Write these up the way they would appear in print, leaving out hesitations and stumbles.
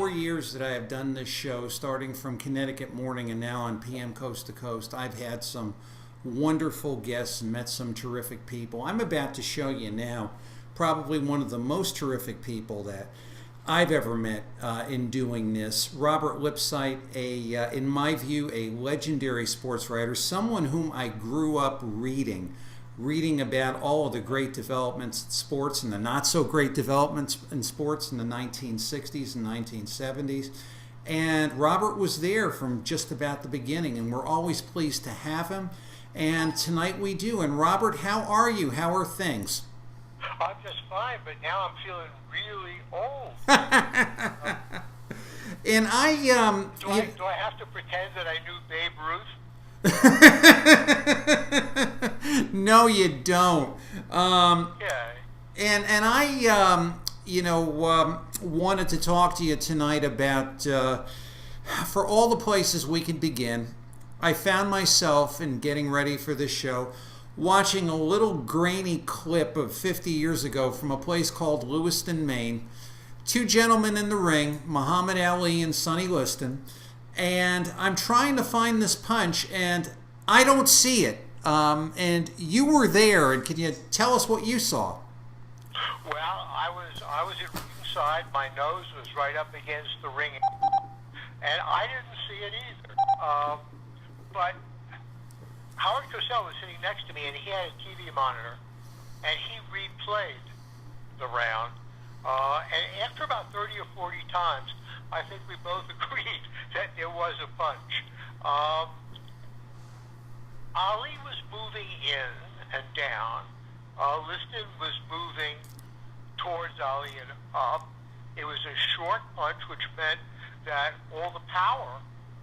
4 years that I have done this show, starting from Connecticut Morning and now on PM Coast to Coast, I've had some wonderful guests and met some terrific people. I'm about to show you now probably one of the most terrific people that I've ever met in doing this. Robert Lipsyte, in my view, a legendary sports writer, someone whom I grew up reading about all of the great developments in sports and the not so great developments in sports in the 1960s and 1970s. And Robert was there from just about the beginning, and we're always pleased to have him. And tonight we do. And Robert, how are you? How are things? I'm just fine, but now I'm feeling really old. And do I have to pretend that I knew Babe Ruth? No, you don't. Okay. And I, wanted to talk to you tonight about, for all the places we could begin, I found myself, in getting ready for this show, watching a little grainy clip of 50 years ago from a place called Lewiston, Maine. Two gentlemen in the ring, Muhammad Ali and Sonny Liston. And I'm trying to find this punch, and I don't see it. And you were there, and can you tell us what you saw? Well, I was at ringside. My nose was right up against the ring, and I didn't see it either. But Howard Cosell was sitting next to me, and he had a TV monitor, and he replayed the round. And after about 30 or 40 times, I think we both agreed that there was a punch. Ali was moving in and down. Liston was moving towards Ali and up. It was a short punch, which meant that all the power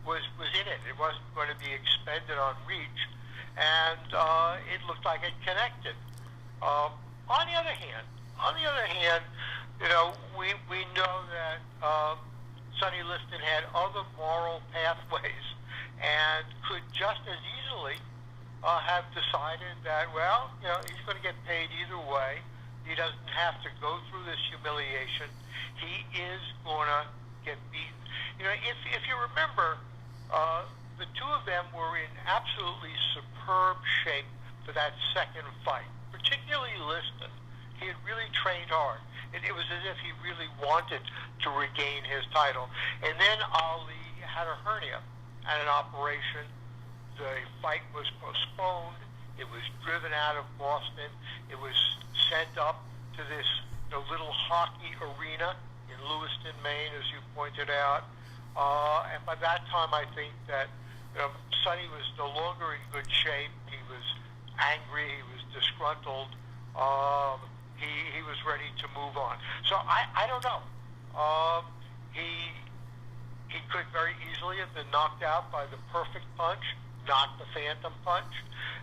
was in it. It wasn't going to be expended on reach, and it looked like it connected. On the other hand, we know that Sonny Liston had other moral pathways and could just as easily have decided that, he's going to get paid either way. He doesn't have to go through this humiliation. He is going to get beaten. If you remember, the two of them were in absolutely superb shape for that second fight, particularly Liston. He had really trained hard. It was as if he really wanted to regain his title. And then Ali had a hernia and an operation. The fight was postponed. It was driven out of Boston. It was sent up to this little hockey arena in Lewiston, Maine, as you pointed out. And by that time, I think that Sonny was no longer in good shape. He was angry. He was disgruntled. He was ready to move on. So I don't know. He could very easily have been knocked out by the perfect punch, not the phantom punch.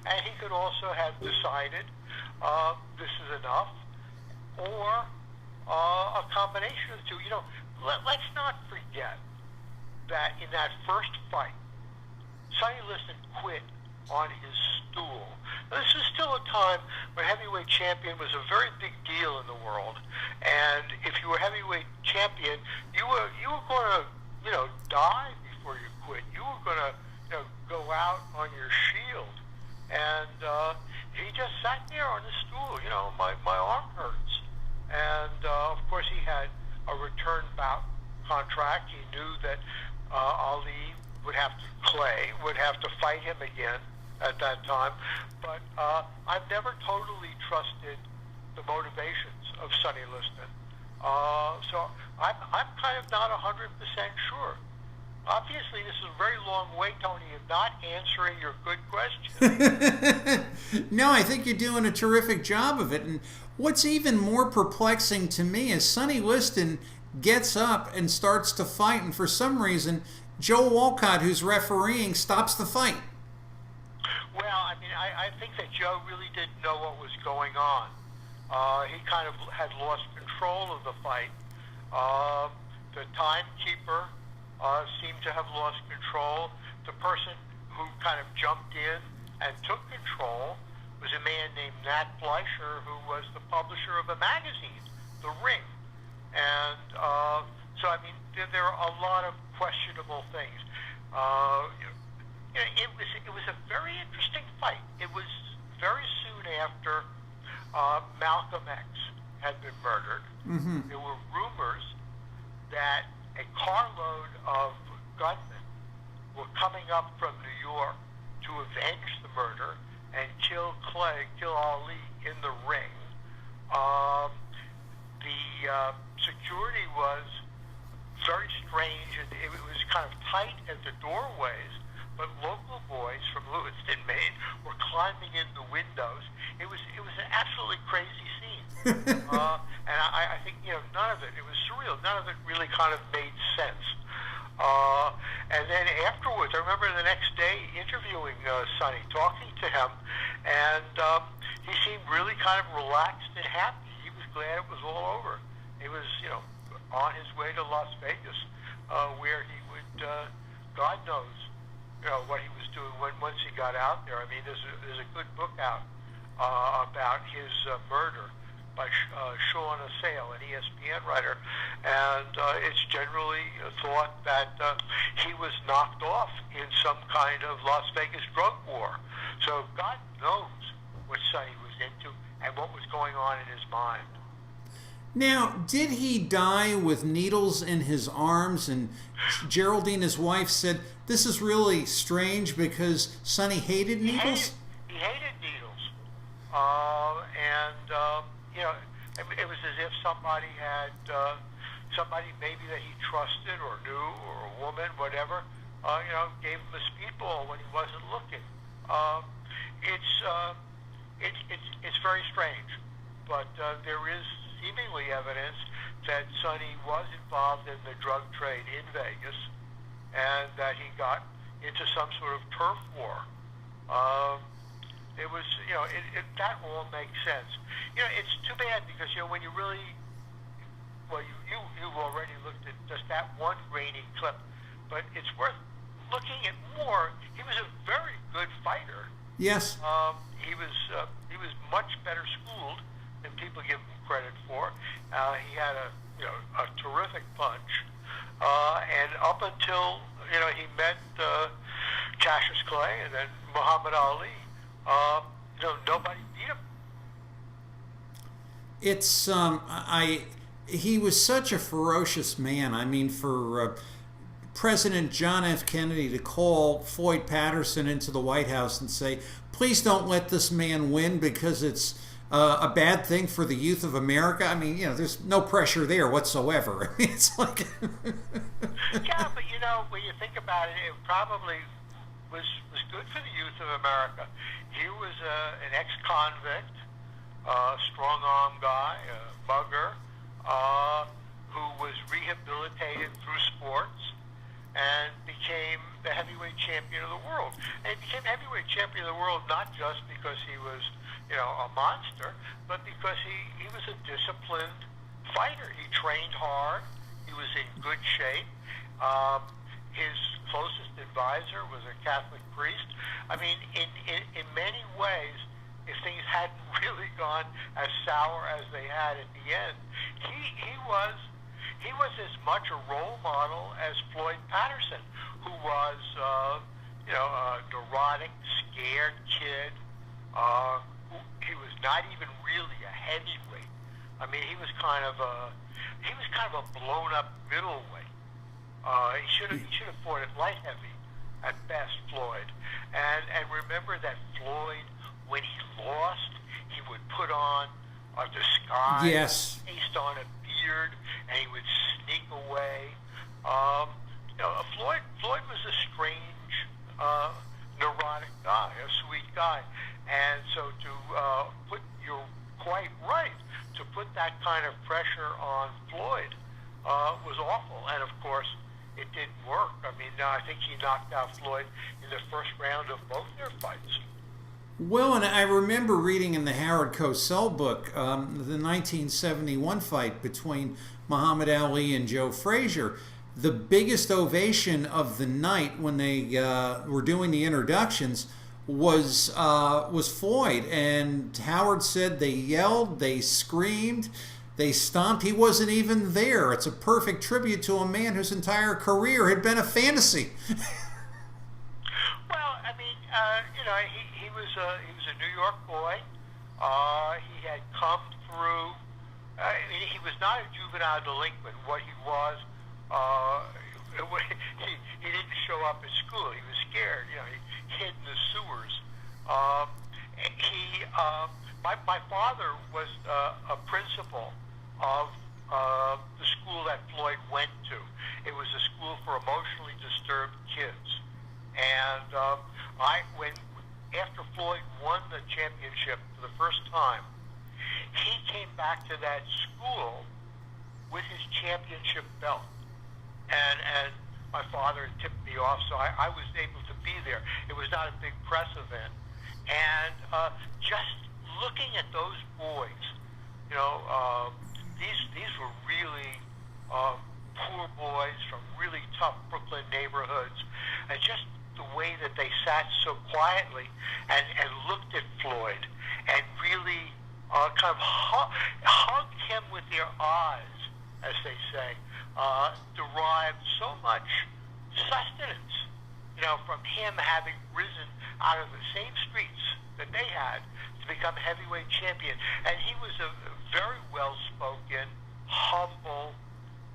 And he could also have decided this is enough, or a combination of the two. Let's not forget that in that first fight, Sonny Liston quit on his stool. Now, this is still a time when heavyweight champion was a very big deal in the world, and if you were heavyweight champion, you were going to die before you quit. You were going to go out on your shield, and he just sat there on his stool. My arm hurts, and of course he had a return bout contract. He knew that Ali would have to fight him again at that time. But I've never totally trusted the motivations of Sonny Liston. So I'm kind of not 100% sure. Obviously, this is a very long way, Tony, of not answering your good question. No, I think you're doing a terrific job of it. And what's even more perplexing to me is Sonny Liston gets up and starts to fight, and for some reason, Joe Walcott, who's refereeing, stops the fight. Well, I think that Joe really didn't know what was going on. He kind of had lost control of the fight. The timekeeper seemed to have lost control. The person who kind of jumped in and took control was a man named Nat Fleischer, who was the publisher of a magazine, The Ring. And so, there are a lot of questionable things. It was a very interesting fight. It was very soon after Malcolm X had been murdered. Mm-hmm. There were rumors that a carload of gunmen were coming up from New York to avenge the murder and kill Ali in the ring. The security was very strange, and it was kind of tight at the doorways, but local boys from Lewiston, Maine were climbing in the windows. It was an absolutely crazy scene. And I think, none of it was surreal. None of it really kind of made sense. And then afterwards, I remember the next day interviewing Sonny, talking to him, and he seemed really kind of relaxed and happy. He was glad it was all over. He was, on his way to Las Vegas, where he would, God knows, what he was doing once he got out there. I mean, there's a good book out about his murder by Sean Assail, an ESPN writer, and it's generally thought that he was knocked off in some kind of Las Vegas drug war. So God knows what Sonny was into and what was going on in his mind. Now, did he die with needles in his arms? And Geraldine, his wife, said, this is really strange because Sonny hated needles? He hated needles. It was as if somebody had, somebody maybe that he trusted or knew, or a woman, whatever, gave him a speedball when he wasn't looking. It's very strange, but there is seemingly evidence that Sonny was involved in the drug trade in Vegas, and that he got into some sort of turf war. It was, that all makes sense. It's too bad because, when you really, you've already looked at just that one grainy clip, but it's worth looking at more. He was a very good fighter. Yes. He was much better schooled than people give him credit for. He had a terrific punch, and up until he met Cassius Clay and then Muhammad Ali, nobody beat him. It's he was such a ferocious man. I mean, for President John F. Kennedy to call Floyd Patterson into the White House and say, please don't let this man win because it's a bad thing for the youth of America. I mean, there's no pressure there whatsoever. I mean, it's like... Yeah, but when you think about it, it probably was good for the youth of America. He was an ex-convict, strong-arm guy, a mugger, who was rehabilitated through sports and became the heavyweight champion of the world. And he became heavyweight champion of the world not just because he was, a monster, but because he was a disciplined fighter. He trained hard. He was in good shape. His closest advisor was a Catholic priest. I mean, in many ways, if things hadn't really gone as sour as they had at the end, he was as much a role model as Floyd Patterson, who was a neurotic, scared kid. He was not even really a heavyweight. I mean, he was kind of a blown up middleweight. He should have fought at light heavy at best, Floyd. And remember that Floyd, when he lost, he would put on a disguise, yes, based on a beard, and he would sneak away. Floyd was a strange, neurotic guy, a sweet guy, and so you're quite right, to put that kind of pressure on Floyd was awful, and of course it didn't work. I mean, I think he knocked out Floyd in the first round of both their fights. Well, and I remember reading in the Howard Cosell book the 1971 fight between Muhammad Ali and Joe Frazier. The biggest ovation of the night when they were doing the introductions was Floyd, and Howard said they yelled, they screamed, they stomped. He wasn't even there. It's a perfect tribute to a man whose entire career had been a fantasy. Well, I mean, he was a New York boy. He had come through. He was not a juvenile delinquent. What he was, he didn't show up at school. He was scared. He hid in the sewers. My father was a principal of the school that Floyd went to. It was a school for emotionally disturbed kids. And after Floyd won the championship for the first time, he came back to that school with his championship belt. And my father tipped me off, so I was able to be there. It was not a big press event. And just looking at those boys, these were really poor boys from really tough Brooklyn neighborhoods, and just the way that they sat so quietly and looked at Floyd and really kind of hugged him with their eyes, as they say, derived so much sustenance, from him having risen out of the same streets that they had to become heavyweight champion. And he was a very well-spoken, humble,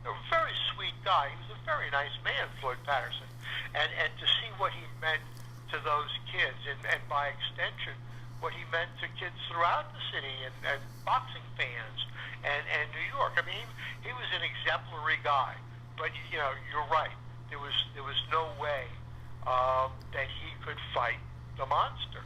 a very sweet guy. He was a very nice man, Floyd Patterson. And to see what he meant to those kids, and by extension, what he meant to kids throughout the city and boxing fans and New York. I mean, he was an exemplary guy. But you're right. There was no way that he could fight the monster.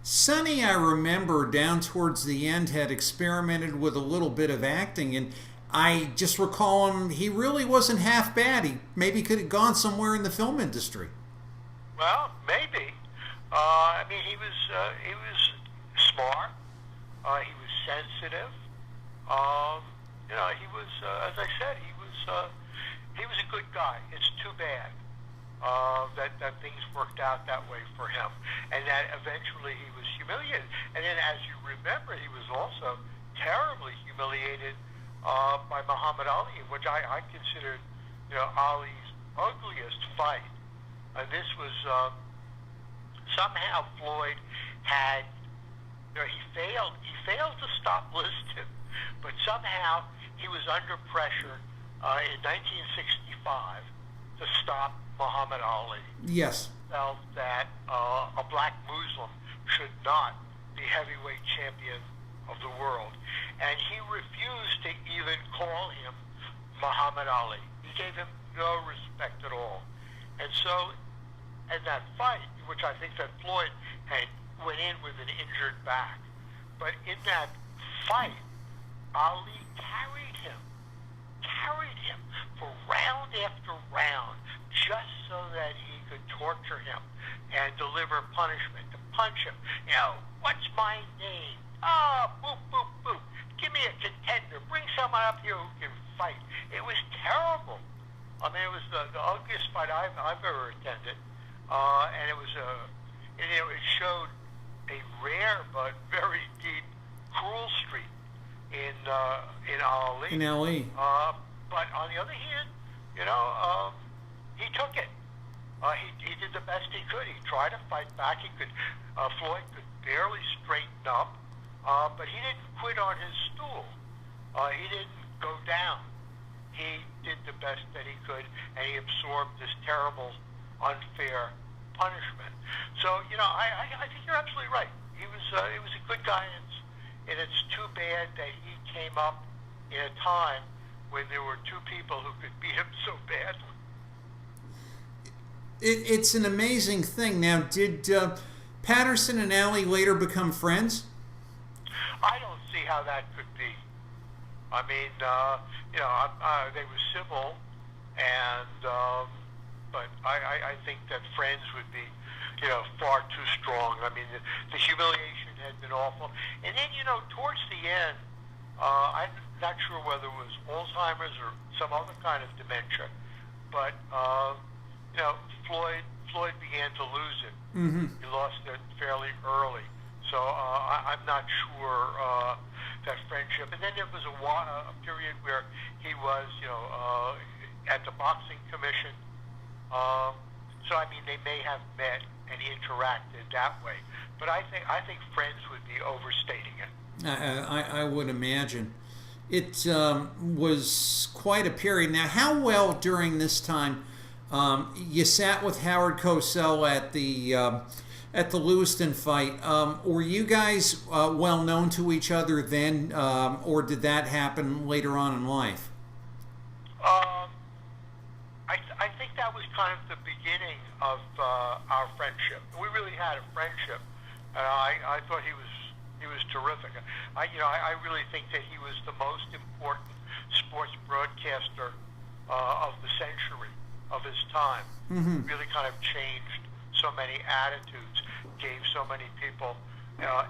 Sonny, I remember, down towards the end, had experimented with a little bit of acting, and I just recall him, he really wasn't half bad. He maybe could have gone somewhere in the film industry. Well, maybe. He was smart. He was sensitive. He was, as I said, he was a good guy. It's too bad that things worked out that way for him, and that eventually he was humiliated. And then, as you remember, he was also terribly humiliated by Muhammad Ali, which I considered, Ali's ugliest fight. And this was somehow Floyd had, he failed to stop Liston, but somehow he was under pressure in 1965 to stop Muhammad Ali. Yes. Felt that a black Muslim should not be heavyweight champion of the world. And he refused to even call him Muhammad Ali. He gave him no respect at all. And so, in that fight, which I think that Floyd had went in with an injured back, but in that fight, Ali carried him for round after round, just so that he could torture him and deliver punishment, to punch him. What's my name? Boop, boop, boop. Give me a contender. Bring someone up here who can fight. It was terrible. It was the ugliest fight I've ever attended. And it was it showed a rare but very deep cruel streak in Ali. In Ali. But on the other hand, he took it. He did the best he could. He tried to fight back. Floyd could barely straighten up, but he didn't quit on his stool. He didn't go down. He did the best that he could, and he absorbed this terrible, unfair punishment. So, I think you're absolutely right. He was a good guy, and it's too bad that he came up in a time when there were two people who could beat him so badly. It's an amazing thing. Now, did Patterson and Ali later become friends? I don't see how that could be. They were civil, and but I think that friends would be, far too strong. The humiliation had been awful, and then towards the end, I'm not sure whether it was Alzheimer's or some other kind of dementia, but Floyd began to lose it. Mm-hmm. He lost it fairly early, so I'm not sure that friendship. And then there was a period where he was, at the boxing commission. So I mean, they may have met and interacted that way. But I think friends would be overstating it. I would imagine. It was quite a period. Now, how well during this time you sat with Howard Cosell at the Lewiston fight? Were you guys well known to each other then, or did that happen later on in life? I think that was kind of the beginning of our friendship. We really had a friendship. I thought he was terrific. I really think that he was the most important sports broadcaster of the century, of his time. Mm-hmm. Really kind of changed so many attitudes, gave so many people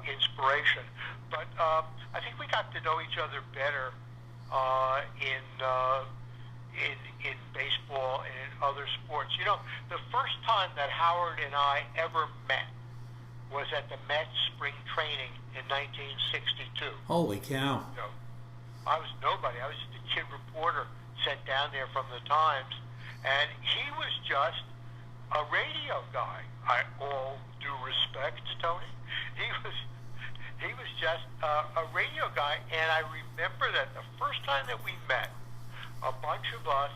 inspiration. But I think we got to know each other better in baseball and in other sports. The first time that Howard and I ever met was at the Mets spring training in 1962. Holy cow. I was nobody. I was just a kid reporter sent down there from the Times, and he was just a radio guy. All due respect, Tony. He was just a radio guy, and I remember that the first time that we met, a bunch of us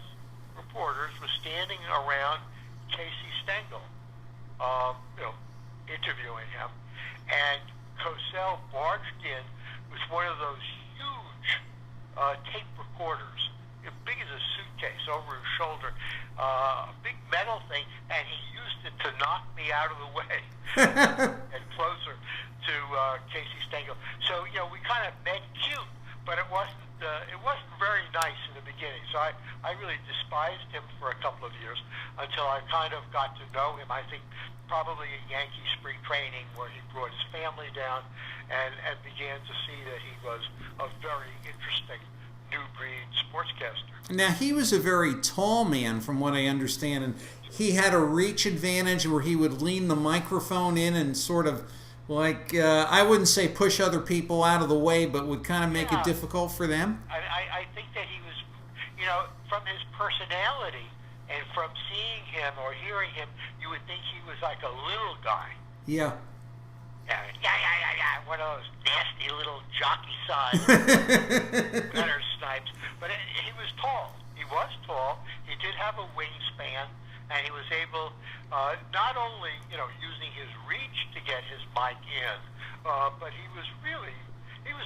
reporters were standing around Casey Stengel, interviewing him, and Cosell barged in with one of those huge tape recorders, big as a suitcase, over his shoulder, a big metal thing, and he used it to knock me out of the way and closer to Casey Stengel. So we kind of met cute, but it wasn't very nice in the beginning. So I really despised him for a couple of years until I kind of got to know him. I think probably in Yankee spring training, where he brought his family down and began to see that he was a very interesting new breed sportscaster. Now, he was a very tall man, from what I understand, and he had a reach advantage where he would lean the microphone in and sort of, like, I wouldn't say push other people out of the way, but would kind of make it difficult for them. I think that he was, from his personality and from seeing him or hearing him, you would think he was like a little guy. Yeah. Yeah. One of those nasty little jockey-sized gutter snipes. But he was tall. He was tall. He did have a wingspan, and he was able, not only, using his reach to get his mic in, but he was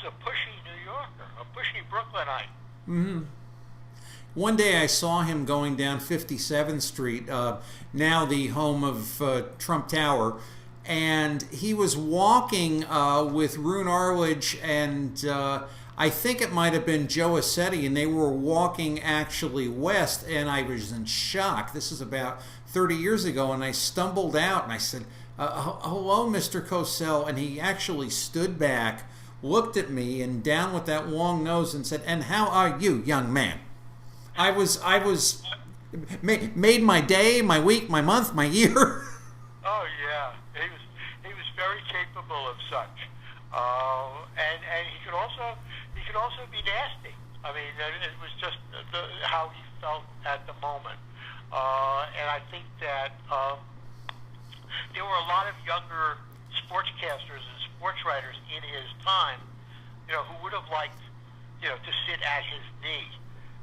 a pushy New Yorker, a pushy Brooklynite. Mm-hmm. One day I saw him going down 57th Street, now the home of Trump Tower, and he was walking with Roone Arledge and I think it might have been Joe Assetti, and they were walking actually west, and I was in shock. This is about 30 years ago, and I stumbled out and I said, hello, Mr. Cosell, and he actually stood back, looked at me and down with that long nose and said, and how are you, young man? I was made my day, my week, my month, my year. Oh yeah, he was very capable of such, and he could also be nasty. I mean, it was just how he felt at the moment, and I think that there were a lot of younger sportscasters and sports writers in his time, who would have liked, to sit at his knee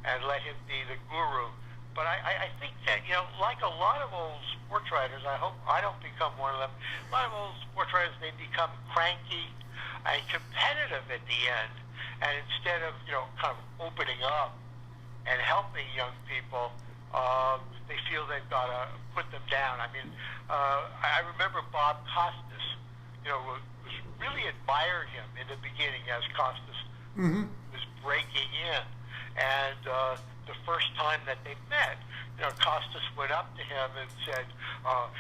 and let him be the guru. But I think that, like a lot of old sports writers, I hope I don't become one of them. A lot of old sports writers, they become cranky and competitive at the end. And instead of, kind of opening up and helping young people, they feel they've got to put them down. I mean, I remember Bob Costas, really admired him in the beginning as Costas was breaking in. And the first time that they met, Costas went up to him and said, hello,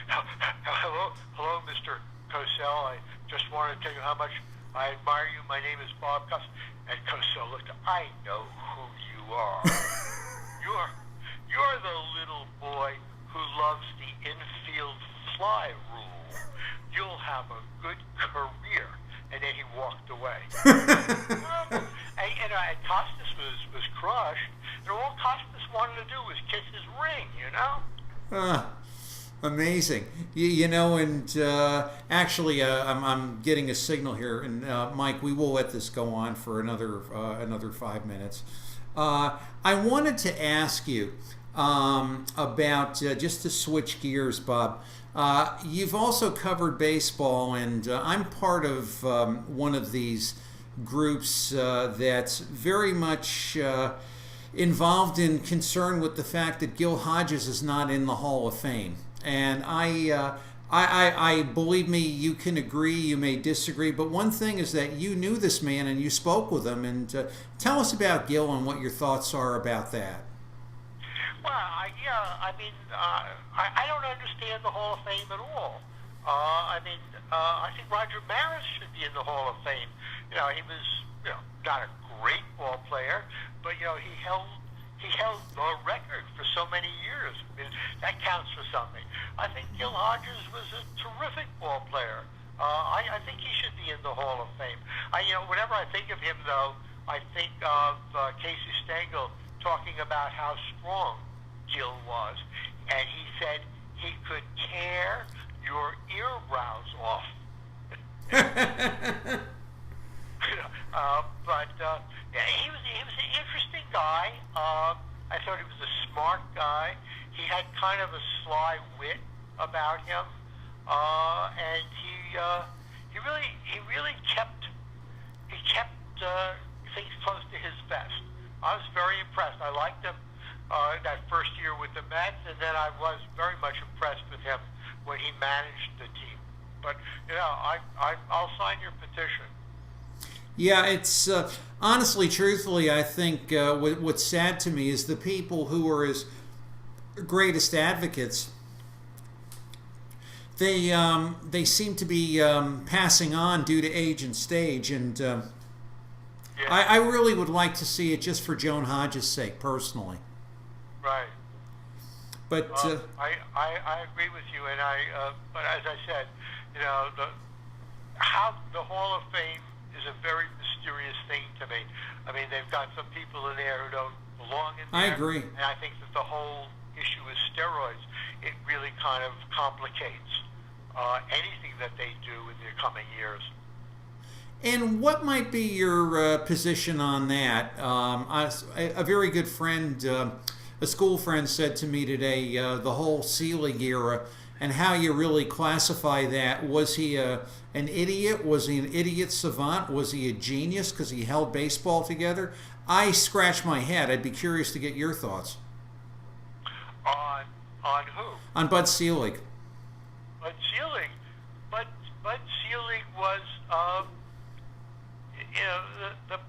Mr. Cosell. I just wanted to tell you how much I admire you. My name is Bob Costas. And Cosell looked, I know who you are. You're the little boy who loves the infield fly rule. You'll have a good career. And then he walked away. wanted to do was kiss his ring, you know? Amazing. And actually, I'm getting a signal here, and Mike, we will let this go on for another 5 minutes. I wanted to ask you about just to switch gears, Bob. You've also covered baseball, and I'm part of one of these groups that's very much involved in concern with the fact that Gil Hodges is not in the Hall of Fame. And I believe me, you can agree, you may disagree, but one thing is that you knew this man and you spoke with him. And tell us about Gil and what your thoughts are about that. Well, I don't understand the Hall of Fame at all. I think Roger Maris should be in the Hall of Fame. He was, not a great ball player, but he held the record for so many years. That counts for something. I think Gil Hodges was a terrific ball player. I think he should be in the Hall of Fame. Whenever I think of him, though, I think of Casey Stengel talking about how strong Gil was, and he said he could tear your earbrows off. He was an interesting guy. I thought he was a smart guy. He had kind of a sly wit about him, and he really kept things close to his vest. I was very impressed. I liked him that first year with the Mets, and then I was very much impressed with him when he managed the team. But I'll sign your petition. Yeah, it's honestly, truthfully, I think what's sad to me is the people who are his greatest advocates. They seem to be passing on due to age and stage, and I really would like to see it just for Joan Hodges' sake, personally. Right. But I agree with you, and but as I said, the Hall of Fame is a very mysterious thing to me. They've got some people in there who don't belong in there. I agree. And I think that the whole issue with steroids, it really kind of complicates anything that they do in the coming years. And what might be your position on that? A very good friend, a school friend, said to me today, the whole Selig era and how you really classify that. Was he an idiot? Was he an idiot savant? Was he a genius because he held baseball together? I scratch my head. I'd be curious to get your thoughts. On who? On Bud Selig. Bud Selig. Bud Selig was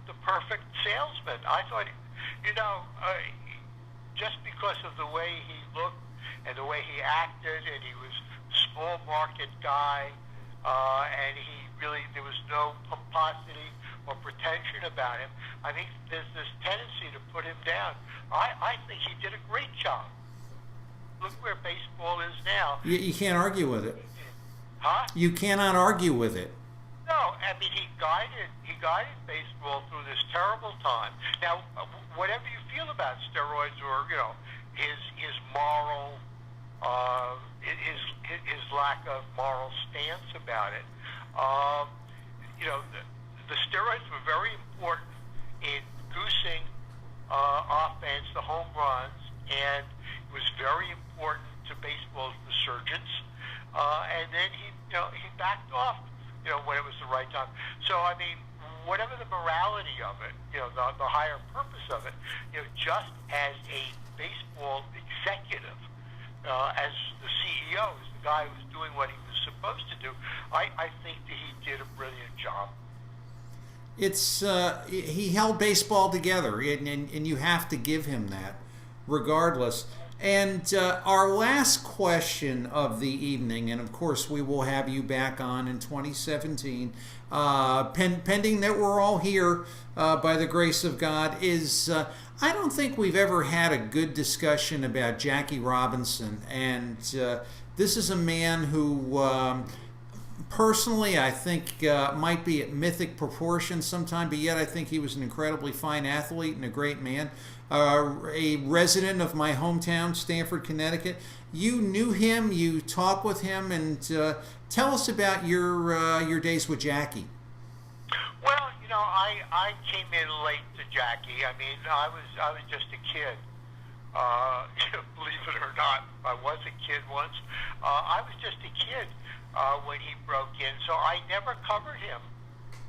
the perfect salesman. I thought, just because of the way he looked and the way he acted, and he was a small market guy, and there was no pomposity or pretension about him. I think there's this tendency to put him down. I think he did a great job. Look where baseball is now. You can't argue with it. Huh? You cannot argue with it. No, he guided baseball through this terrible time. Now, whatever you feel about steroids or his moral, his lack of moral stance about it, the steroids were very important in goosing offense, the home runs, and it was very important to baseball's resurgence. And then he backed off, when it was the right time. So, whatever the morality of it, the higher purpose of it, just as a baseball executive, as the CEO, as the guy who was doing what he was supposed to do, I think that he did a brilliant job. It's he held baseball together, and you have to give him that, regardless. And our last question of the evening, and of course we will have you back on in 2017, pending that we're all here by the grace of God, is I don't think we've ever had a good discussion about Jackie Robinson. And this is a man who personally I think might be at mythic proportions sometime, but yet I think he was an incredibly fine athlete and a great man. a resident of my hometown, Stamford, Connecticut. You knew him, you talked with him, and tell us about your days with Jackie. Well, I came in late to Jackie. I mean, I was just a kid. Believe it or not, I was a kid once. I was just a kid when he broke in, so I never covered him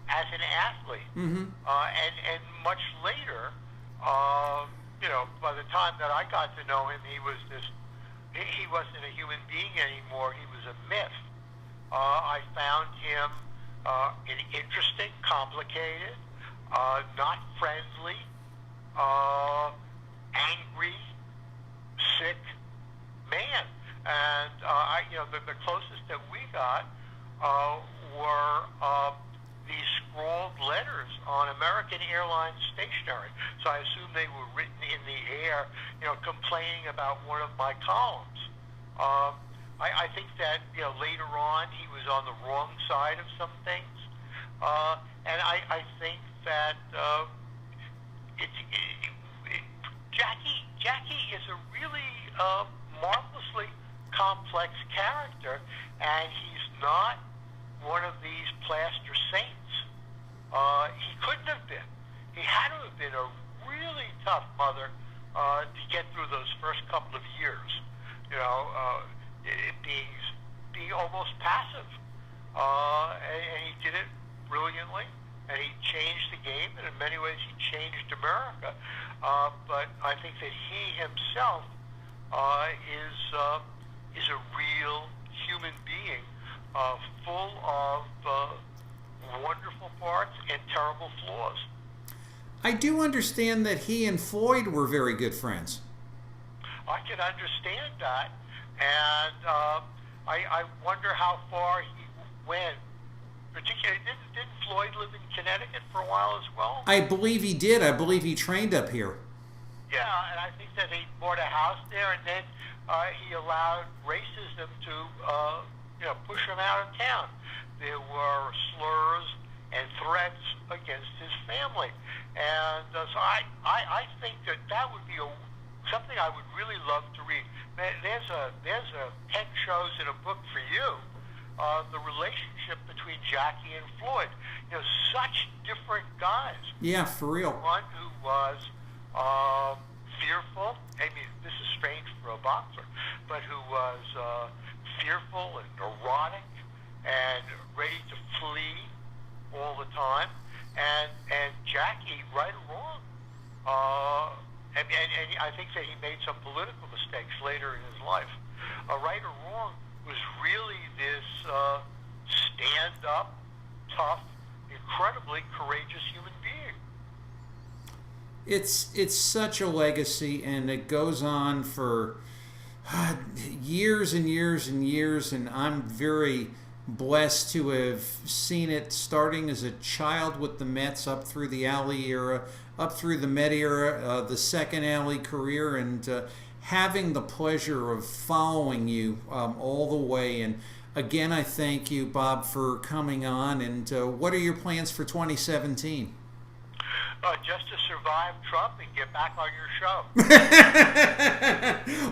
as an athlete. Mm-hmm. And much later, by the time that I got to know him, he wasn't a human being anymore. He was a myth. I found him interesting, complicated, not friendly, angry, sick man. And the closest that we got were these scrawled letters on American Airlines stationery. So I assume they were written in the air, complaining about one of my columns. I think that later on he was on the wrong side of some things, and I think that Jackie is a really marvelously complex character, and he's not one of these plaster saints. He couldn't have been. He had to have been a really tough mother to get through those first couple of years. Being almost passive, and he did it brilliantly, and he changed the game, and in many ways he changed America. But I think that he himself is a real human being, full of wonderful parts and terrible flaws. I do understand that he and Floyd were very good friends. I can understand that, and I wonder how far he went. Particularly, didn't Floyd live in Connecticut for a while as well? I believe he did. I believe he trained up here. Yeah, and I think that he bought a house there, and then he allowed racism to push him out of town. There were slurs and threats against his family, and so I think that would be something I would really love to read. There's a 10 shows in a book for you. The relationship between Jackie and Floyd. Such different guys. Yeah, for real. One who was fearful. I mean, this is strange for a boxer, but who was fearful and neurotic and ready to flee all the time. And Jackie, right or wrong, and I think that he made some political mistakes later in his life. Right or wrong was really this stand-up, tough, incredibly courageous human being. It's such a legacy, and it goes on for years and years and years, and I'm very blessed to have seen it starting as a child with the Mets up through the Alley era, up through the Met era, the second Alley career, and having the pleasure of following you all the way. And again, I thank you, Bob, for coming on. And what are your plans for 2017? Just to survive Trump and get back on your show.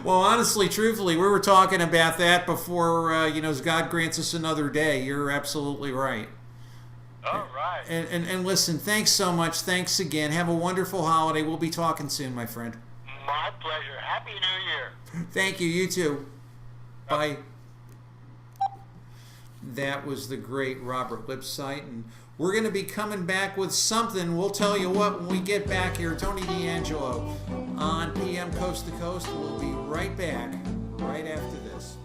Well, honestly, truthfully, we were talking about that before, as God grants us another day. You're absolutely right. All right. And listen, thanks so much. Thanks again. Have a wonderful holiday. We'll be talking soon, my friend. My pleasure. Happy New Year. Thank you. You too. Bye. That was the great Robert Lipsyte, and we're going to be coming back with something. We'll tell you what when we get back here. Tony D'Angelo on PM Coast to Coast. We'll be right back right after this.